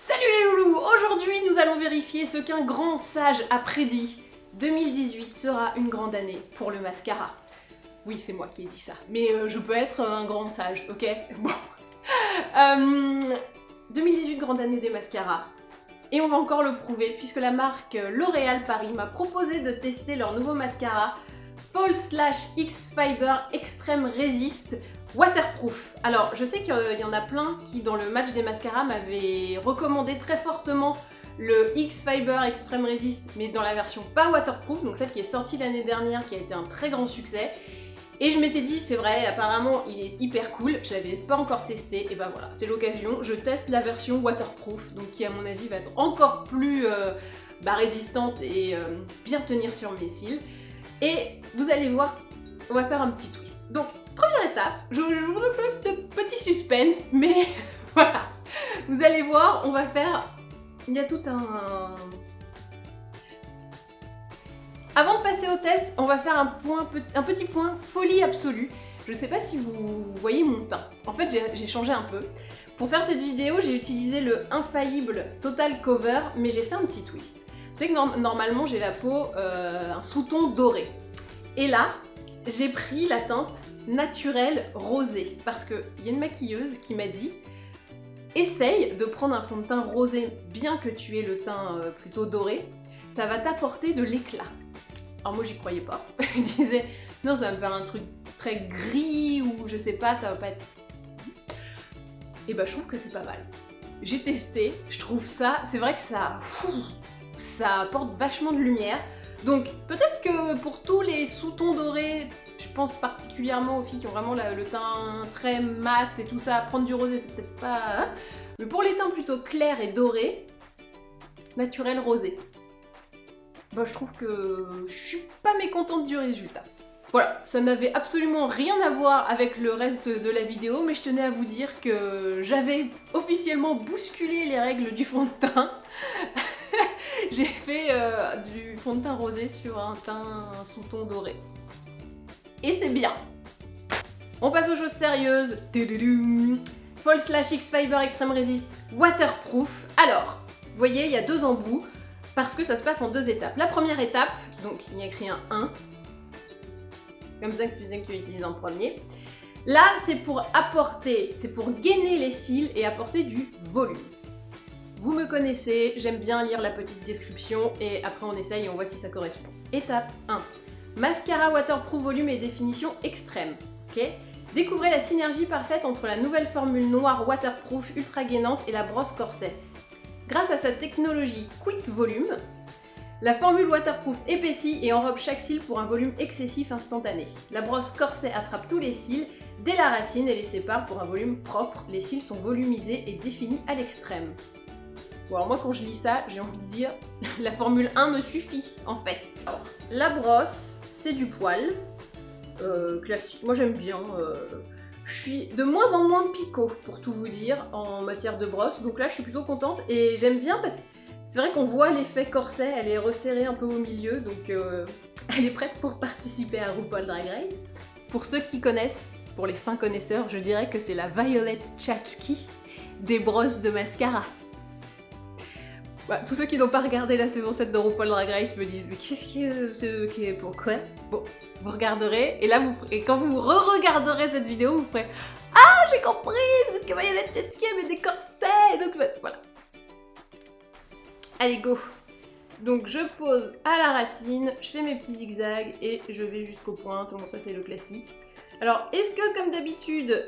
Salut les loulous! Aujourd'hui, nous allons vérifier ce qu'un grand sage a prédit. 2018 sera une grande année pour le mascara. Oui, c'est moi qui ai dit ça, mais je peux être un grand sage, ok? Bon. 2018, grande année des mascaras. Et on va encore le prouver, puisque la marque L'Oréal Paris m'a proposé de tester leur nouveau mascara False Lash X Fiber Extreme Resist Waterproof. Alors, je sais qu'il y en a plein qui, dans le match des mascaras, m'avaient recommandé très fortement le X Fiber Extreme Resist, mais dans la version pas waterproof, donc celle qui est sortie l'année dernière, qui a été un très grand succès. Et je m'étais dit, c'est vrai, apparemment il est hyper cool, je l'avais pas encore testé, et ben voilà, c'est l'occasion, je teste la version waterproof, donc qui à mon avis va être encore plus résistante et bien tenir sur mes cils. Et vous allez voir, on va faire un petit twist. Donc, première étape, je vous donne de petit suspense, mais voilà, vous allez voir, on va faire, il y a tout un... Avant de passer au test, on va faire un petit point folie absolue. Je sais pas si vous voyez mon teint. En fait, j'ai changé un peu. Pour faire cette vidéo, j'ai utilisé le infaillible Total Cover, mais j'ai fait un petit twist. Vous savez que normalement, j'ai la peau un sous-ton doré. Et là, j'ai pris la teinte naturelle rosée, parce qu'il y a une maquilleuse qui m'a dit essaye de prendre un fond de teint rosé, bien que tu aies le teint plutôt doré, ça va t'apporter de l'éclat. Alors moi j'y croyais pas, je disais non ça va me faire un truc très gris ou je sais pas, ça va pas être... Et bah je trouve que c'est pas mal. J'ai testé, je trouve ça, c'est vrai que ça apporte vachement de lumière. Donc peut-être que pour tous les sous-tons dorés, je pense particulièrement aux filles qui ont vraiment le teint très mat et tout ça, prendre du rosé c'est peut-être pas... Hein, mais pour les teints plutôt clairs et dorés, naturel rosé. Bah, je trouve que je suis pas mécontente du résultat. Voilà, ça n'avait absolument rien à voir avec le reste de la vidéo, mais je tenais à vous dire que j'avais officiellement bousculé les règles du fond de teint. J'ai fait du fond de teint rosé sur un teint sous-ton doré. Et c'est bien. On passe aux choses sérieuses. False Lash X Fiber Extreme Resist Waterproof. Alors, vous voyez, il y a deux embouts. Parce que ça se passe en deux étapes. La première étape, donc il y a écrit un 1, comme ça que tu sais que tu l'utilises en premier. Là, c'est pour apporter, c'est pour gainer les cils et apporter du volume. Vous me connaissez, j'aime bien lire la petite description et après on essaye et on voit si ça correspond. Étape 1. Mascara waterproof volume et définition extrême. Okay. Découvrez la synergie parfaite entre la nouvelle formule noire waterproof ultra gainante et la brosse corset. Grâce à sa technologie Quick Volume, la formule waterproof épaissit et enrobe chaque cil pour un volume excessif instantané. La brosse corset attrape tous les cils dès la racine et les sépare pour un volume propre. Les cils sont volumisés et définis à l'extrême. Bon alors moi quand je lis ça, j'ai envie de dire la formule 1 me suffit en fait. Alors, la brosse, c'est du poil classique. Moi j'aime bien. Je suis de moins en moins picot, pour tout vous dire, en matière de brosse. Donc là, je suis plutôt contente et j'aime bien parce que c'est vrai qu'on voit l'effet corset, elle est resserrée un peu au milieu, donc elle est prête pour participer à RuPaul Drag Race. Pour ceux qui connaissent, pour les fins connaisseurs, je dirais que c'est la Violet Chachki des brosses de mascara. Bah, tous ceux qui n'ont pas regardé la saison 7 de RuPaul Drag Race me disent mais qu'est-ce qui est pourquoi? Bon, vous regarderez et là et quand vous re-regarderez cette vidéo, vous ferez ah j'ai compris, c'est parce que Violet Chachki avait des corsets, donc voilà. Allez go. Donc je pose à la racine, je fais mes petits zigzags et je vais jusqu'aux pointes. Bon ça c'est le classique. Alors est-ce que comme d'habitude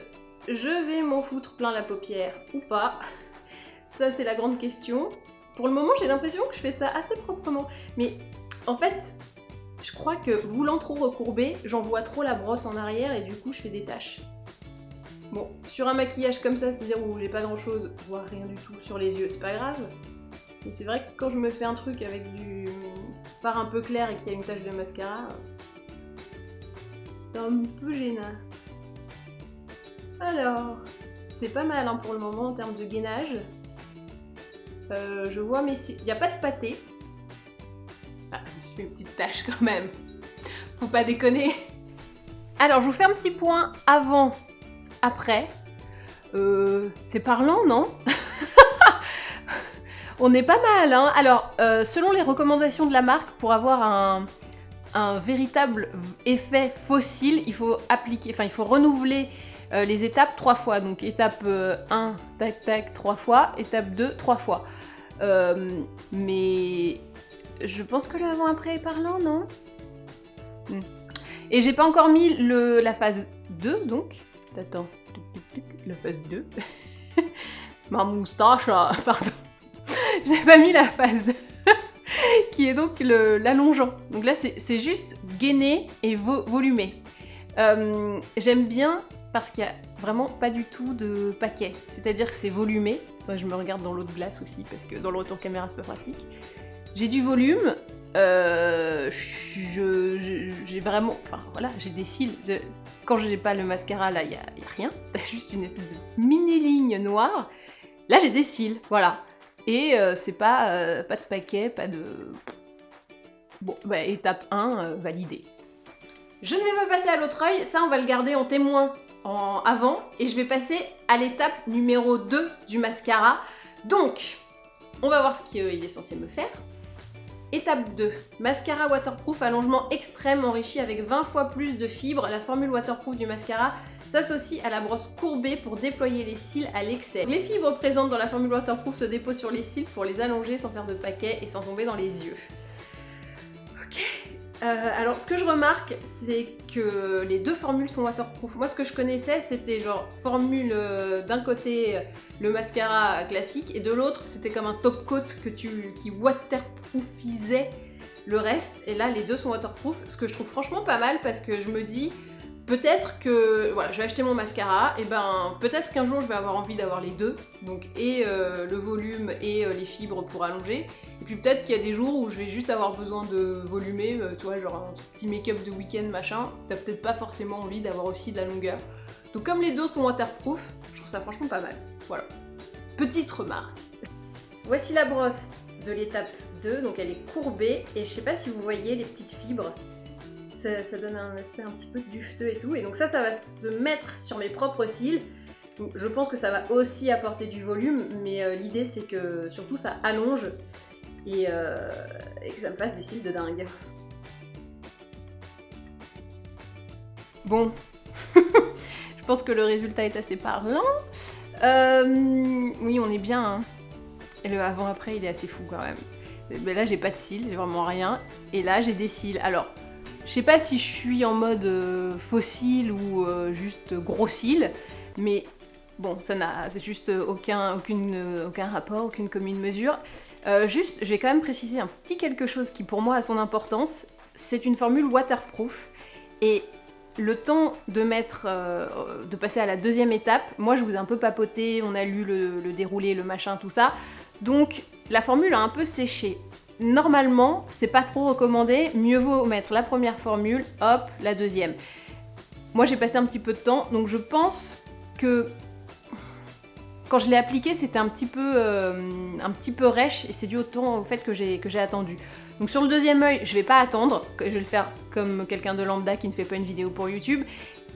je vais m'en foutre plein la paupière ou pas? Ça c'est la grande question. Pour le moment, j'ai l'impression que je fais ça assez proprement. Mais en fait, je crois que voulant trop recourber, j'envoie trop la brosse en arrière et du coup, je fais des taches. Bon, sur un maquillage comme ça, c'est-à-dire où j'ai pas grand-chose, voire rien du tout sur les yeux, c'est pas grave. Mais c'est vrai que quand je me fais un truc avec du fard un peu clair et qu'il y a une tache de mascara, c'est un peu gênant. Alors, c'est pas mal hein, pour le moment en termes de gainage. Je vois mes cils. Il n'y a pas de pâté. Ah, je me suis fait une petite tache quand même. Faut pas déconner. Alors, je vous fais un petit point avant, après. C'est parlant, non? On est pas mal, hein. Alors, selon les recommandations de la marque, pour avoir un véritable effet fossile, il faut il faut renouveler les étapes 3 fois. Donc étape 1, tac tac, 3 fois, étape 2, 3 fois. Mais je pense que le avant-après est parlant, non? Et j'ai pas encore mis la phase 2, donc. Attends, la phase 2. Ma moustache, pardon. J'ai pas mis la phase 2. Qui est donc l'allongeant. Donc là, c'est juste gainé et volumé. J'aime bien parce qu'il y a vraiment pas du tout de paquet. C'est-à-dire que c'est volumé. Attends, je me regarde dans l'autre glace aussi, parce que dans le retour caméra, c'est pas pratique. J'ai du volume. J'ai vraiment... Enfin, voilà, j'ai des cils. Quand je n'ai pas le mascara, là, il y a rien. T'as juste une espèce de mini-ligne noire. Là, j'ai des cils, voilà. Et c'est pas de paquet, pas de... Bon, bah, étape 1, validée. Je ne vais pas passer à l'autre œil, ça on va le garder en témoin avant, et je vais passer à l'étape numéro 2 du mascara. Donc, on va voir ce qu'il est censé me faire. Étape 2, mascara waterproof, allongement extrême enrichi avec 20 fois plus de fibres. La formule waterproof du mascara s'associe à la brosse courbée pour déployer les cils à l'excès. Les fibres présentes dans la formule waterproof se déposent sur les cils pour les allonger sans faire de paquet et sans tomber dans les yeux. Ok. Alors ce que je remarque, c'est que les deux formules sont waterproof. Moi ce que je connaissais, c'était genre formule d'un côté le mascara classique et de l'autre c'était comme un top coat qui waterproofisait le reste. Et là les deux sont waterproof, ce que je trouve franchement pas mal parce que je me dis peut-être que, voilà, je vais acheter mon mascara, et ben peut-être qu'un jour je vais avoir envie d'avoir les deux, donc et le volume et les fibres pour allonger, et puis peut-être qu'il y a des jours où je vais juste avoir besoin de volumer, tu vois, genre un petit make-up de week-end machin, t'as peut-être pas forcément envie d'avoir aussi de la longueur. Donc comme les deux sont waterproof, je trouve ça franchement pas mal, voilà. Petite remarque. Voici la brosse de l'étape 2, donc elle est courbée, et je sais pas si vous voyez les petites fibres. Ça donne un aspect un petit peu dufteux et tout. Et donc ça va se mettre sur mes propres cils. Donc je pense que ça va aussi apporter du volume, mais l'idée c'est que surtout ça allonge et que ça me fasse des cils de dingue. Bon, je pense que le résultat est assez parlant. Oui, on est bien, hein. Et le avant-après, il est assez fou quand même. Mais là, j'ai pas de cils, j'ai vraiment rien. Et là, j'ai des cils. Alors, je sais pas si je suis en mode fossile ou juste gros cils, mais bon, c'est juste aucun rapport, aucune commune mesure. Juste, je vais quand même préciser un petit quelque chose qui pour moi a son importance. C'est une formule waterproof et le temps de passer à la deuxième étape, moi je vous ai un peu papoté, on a lu le déroulé, le machin, tout ça. Donc la formule a un peu séché. Normalement, c'est pas trop recommandé, mieux vaut mettre la première formule, hop, la deuxième. Moi j'ai passé un petit peu de temps, donc je pense que quand je l'ai appliqué, c'était un petit peu rêche, et c'est dû au fait que j'ai attendu. Donc sur le deuxième œil, je vais pas attendre, je vais le faire comme quelqu'un de lambda qui ne fait pas une vidéo pour YouTube.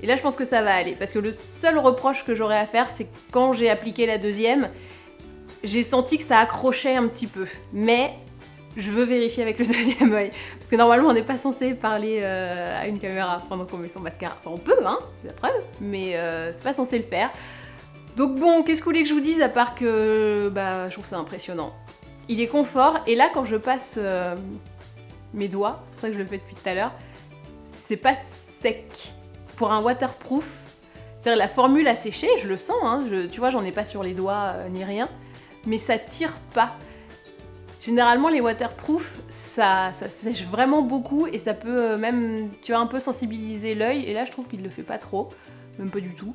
Et là je pense que ça va aller, parce que le seul reproche que j'aurais à faire, c'est que quand j'ai appliqué la deuxième, j'ai senti que ça accrochait un petit peu. Mais je veux vérifier avec le deuxième œil. Parce que normalement, on n'est pas censé parler à une caméra pendant qu'on met son mascara. Enfin, on peut, hein, c'est la preuve, mais c'est pas censé le faire. Donc bon, qu'est-ce que vous voulez que je vous dise à part que je trouve ça impressionnant. Il est confort, et là, quand je passe mes doigts, c'est pour ça que je le fais depuis tout à l'heure, c'est pas sec. Pour un waterproof, c'est-à-dire la formule a séché, je le sens, hein, tu vois, j'en ai pas sur les doigts ni rien, mais ça tire pas. Généralement, les waterproof, ça sèche vraiment beaucoup et ça peut même, tu vois, un peu sensibiliser l'œil. Et là, je trouve qu'il le fait pas trop, même pas du tout.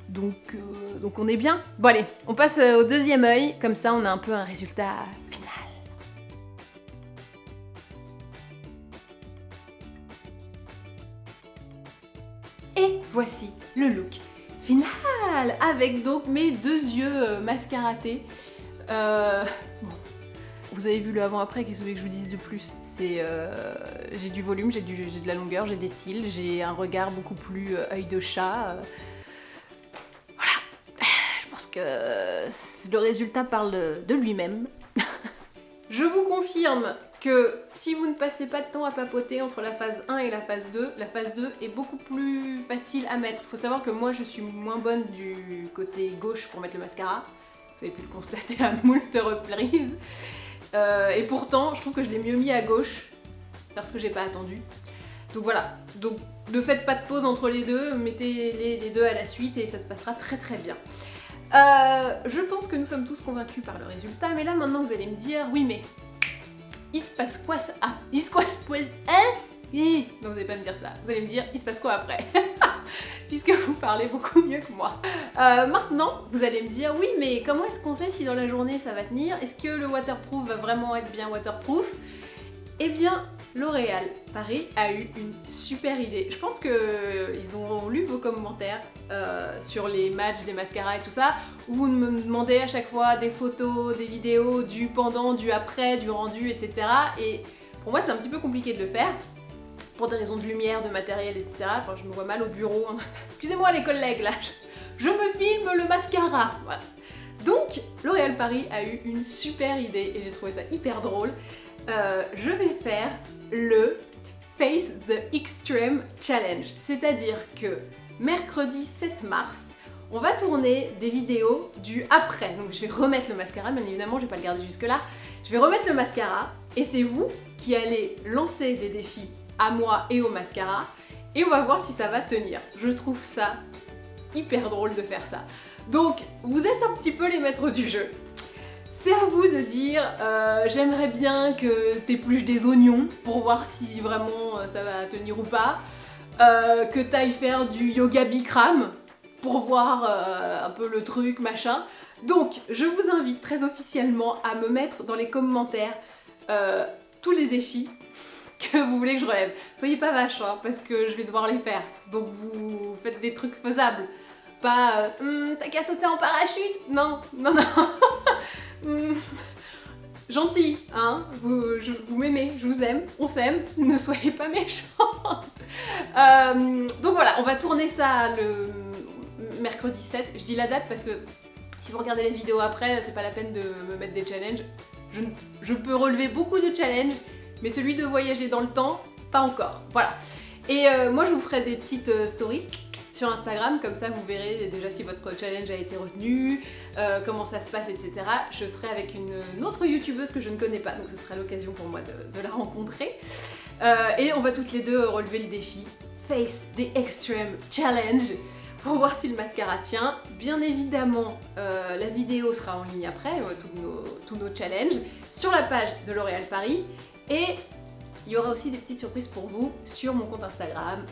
Donc on est bien. Bon allez, on passe au deuxième œil, comme ça on a un peu un résultat final. Et voici le look final, avec donc mes deux yeux mascaratés. Bon. Vous avez vu le avant-après, qu'est-ce que je vous dise de plus? J'ai du volume, j'ai de la longueur, j'ai des cils, j'ai un regard beaucoup plus œil de chat. Voilà, je pense que le résultat parle de lui-même. Je vous confirme que si vous ne passez pas de temps à papoter entre la phase 1 et la phase 2 est beaucoup plus facile à mettre. Faut savoir que moi je suis moins bonne du côté gauche pour mettre le mascara. Vous avez pu le constater à moult reprises. Et pourtant, je trouve que je l'ai mieux mis à gauche parce que j'ai pas attendu. Donc voilà, donc ne faites pas de pause entre les deux, mettez les deux à la suite et ça se passera très très bien. Je pense que nous sommes tous convaincus par le résultat, mais là maintenant vous allez me dire, oui mais il se passe quoi ça? Ah, il se passe quoi? Hein? Non, vous allez pas me dire ça, vous allez me dire, il se passe quoi après? Puisque vous parlez beaucoup mieux que moi. Maintenant, vous allez me dire, oui mais comment est-ce qu'on sait si dans la journée ça va tenir? Est-ce que le waterproof va vraiment être bien waterproof? Eh bien, L'Oréal Paris a eu une super idée. Je pense qu'ils ont lu vos commentaires sur les matchs des mascaras et tout ça, où vous me demandez à chaque fois des photos, des vidéos, du pendant, du après, du rendu, etc. Et pour moi, c'est un petit peu compliqué de le faire, pour des raisons de lumière, de matériel, etc. Enfin, je me vois mal au bureau. Excusez-moi les collègues, là, je me filme le mascara. Voilà. Donc, L'Oréal Paris a eu une super idée et j'ai trouvé ça hyper drôle. Je vais faire le Face the Extreme Challenge. C'est-à-dire que mercredi 7 mars, on va tourner des vidéos du après. Donc je vais remettre le mascara, bien évidemment, je vais pas le garder jusque là. Je vais remettre le mascara et c'est vous qui allez lancer des défis à moi et au mascara et on va voir si ça va tenir. Je trouve ça hyper drôle de faire ça. Donc vous êtes un petit peu les maîtres du jeu. C'est à vous de dire, j'aimerais bien que t'épluches des oignons pour voir si vraiment ça va tenir ou pas, que t'ailles faire du yoga Bikram pour voir un peu le truc, machin. Donc, je vous invite très officiellement à me mettre dans les commentaires tous les défis que vous voulez que je relève. Soyez pas vaches, hein, parce que je vais devoir les faire. Donc vous faites des trucs faisables. Pas t'as qu'à sauter en parachute. Non, non, non. Gentil, hein, vous m'aimez, je vous aime, on s'aime, ne soyez pas méchantes. Donc voilà, on va tourner ça le mercredi 7. Je dis la date parce que si vous regardez les vidéos après, c'est pas la peine de me mettre des challenges. Je peux relever beaucoup de challenges, mais celui de voyager dans le temps, pas encore. Voilà. Et moi je vous ferai des petites stories sur Instagram, comme ça vous verrez déjà si votre challenge a été retenu, comment ça se passe, etc. Je serai avec une autre youtubeuse que je ne connais pas, donc ce sera l'occasion pour moi de la rencontrer. Et on va toutes les deux relever le défi Face the Extreme Challenge pour voir si le mascara tient. Bien évidemment, la vidéo sera en ligne après, tous nos challenges, sur la page de L'Oréal Paris. Et il y aura aussi des petites surprises pour vous sur mon compte Instagram.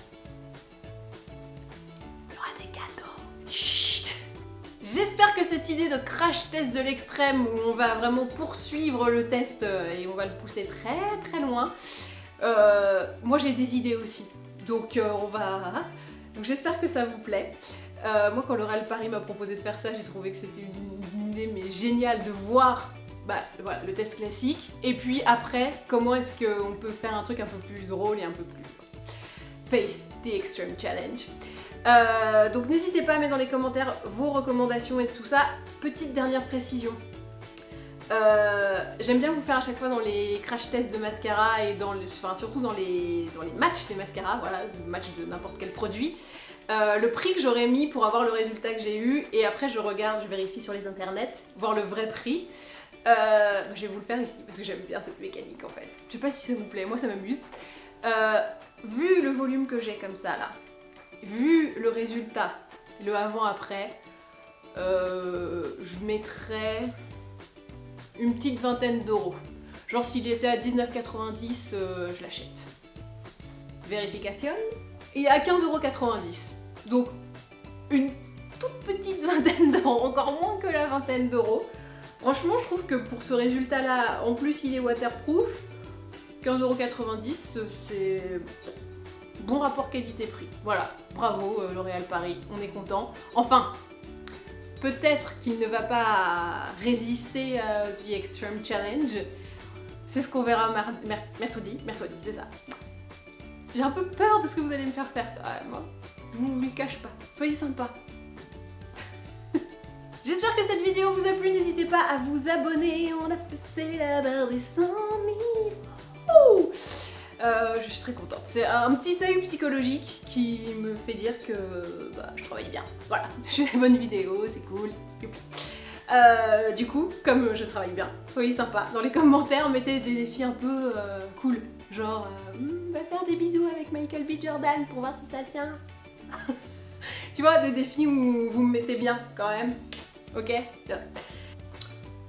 J'espère que cette idée de crash test de l'extrême où on va vraiment poursuivre le test et on va le pousser très très loin, moi j'ai des idées aussi, donc donc j'espère que ça vous plaît. Moi quand L'Oréal Paris m'a proposé de faire ça, j'ai trouvé que c'était une idée mais géniale de voir voilà, le test classique et puis après comment est-ce qu'on peut faire un truc un peu plus drôle et un peu plus Face the Extreme Challenge. Donc n'hésitez pas à mettre dans les commentaires vos recommandations et tout ça. Petite dernière précision. J'aime bien vous faire à chaque fois dans les crash tests de mascara et surtout dans les matchs des mascaras, voilà, le match de n'importe quel produit. Le prix que j'aurais mis pour avoir le résultat que j'ai eu et après je vérifie sur les internets, voir le vrai prix. Je vais vous le faire ici parce que j'aime bien cette mécanique en fait. Je sais pas si ça vous plaît, moi ça m'amuse. Vu le volume que j'ai comme ça là, vu le résultat, le avant-après, je mettrais une petite vingtaine d'euros. Genre s'il était à 19,90€, je l'achète. Vérification. Il est à 15,90€. Donc une toute petite vingtaine d'euros, encore moins que la vingtaine d'euros. Franchement, je trouve que pour ce résultat-là, en plus il est waterproof, 15,90€, c'est bon rapport qualité-prix. Voilà, bravo L'Oréal Paris, on est content. Enfin, peut-être qu'il ne va pas résister à The Extreme Challenge. C'est ce qu'on verra mercredi, c'est ça. J'ai un peu peur de ce que vous allez me faire quand même. Je vous le cache pas, soyez sympa. J'espère que cette vidéo vous a plu, n'hésitez pas à vous abonner, on a passé la barre des 100 000. Je suis très contente. C'est un petit seuil psychologique qui me fait dire que je travaille bien. Voilà, je fais des bonnes vidéos, c'est cool. Du coup, comme je travaille bien, soyez sympas. Dans les commentaires, mettez des défis un peu cool. Genre, va faire des bisous avec Michael B. Jordan pour voir si ça tient. Tu vois, des défis où vous me mettez bien quand même. Ok?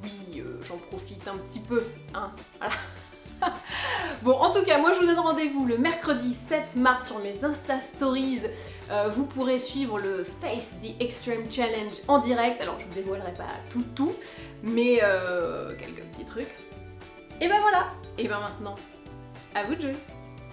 Oui, j'en profite un petit peu, hein. Voilà. Bon, en tout cas, moi je vous donne rendez-vous le mercredi 7 mars sur mes Insta Stories. Vous pourrez suivre le Face the Extreme Challenge en direct. Alors, je vous dévoilerai pas tout, mais quelques petits trucs. Et ben voilà. Et ben maintenant, à vous de jouer.